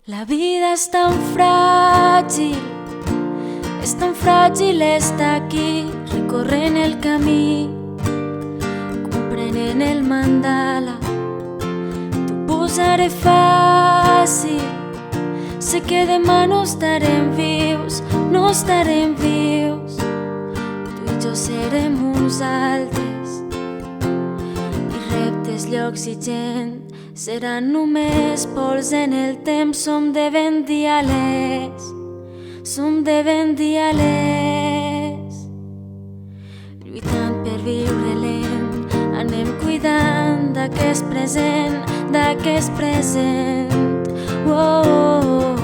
La vida es tan fràgil, està aquí, recorrent el camí, comprenent el mandala. T'ho posaré fàcil, sé que demà no estarem vius, tu i jo serem uns altres, i reptes, llocs i gent seran només pols en el temps. Som de ben dialers, lluitant per viure lent, anem cuidant d'aquest present, Oh,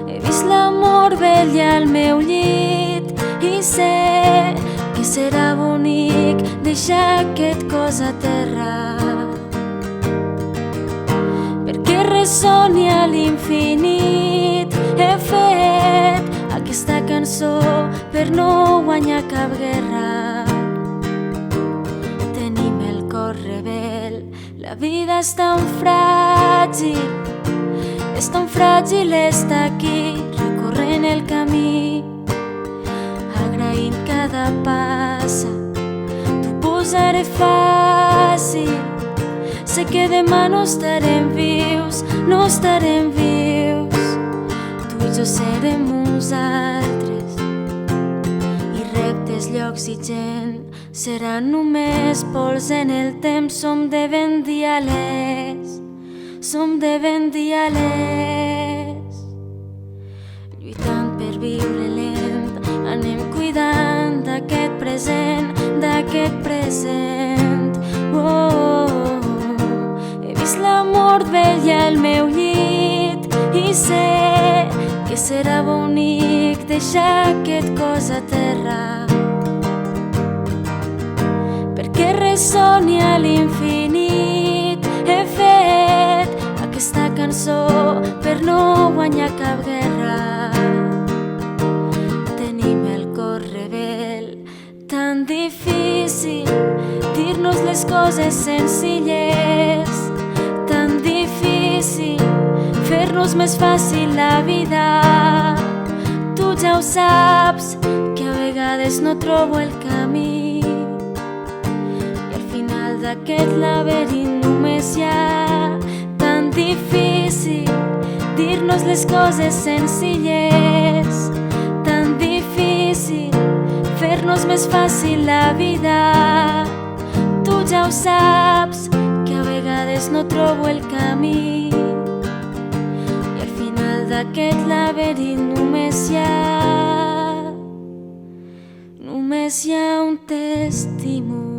he vist l'amor vell al meu llit i sé que serà bonic deixar aquest cos a terra, perquè ressoni a l'infinit. He fet aquesta cançó per no guanyar cap guerra. Tenim el cor rebel, la vida és tan fràgil, està aquí, recorrent el camí, agraint cada passa. T'ho posaré fàcil, sé que demà no estarem vius, tu i jo serem uns altres, i reptes, llocs i gent seran només pols en el temps. Som de ben dialers, lluitant per viure lent, anem cuidant d'aquest present, Oh, he vist l'amor vell al meu llit i sé que serà bonic deixar aquest cos a terra, perquè ressoni a l'infinit. He fet aquesta cançó per no guanyar cap guerra. Tenim el cor rebel, tan difícil dir-nos les coses senzilles, tan difícil fer-nos més fàcil la vida. Tu ja ho saps, que a vegades no trobo el camí, i al final d'aquest laberint només hi ha. Tan difícil dir-nos les coses senzilles, tan difícil fer-nos més fàcil la vida. Tu ja ho saps, que a vegades no trobo el camí, i al final d'aquest laberint només hi ha un testimoni.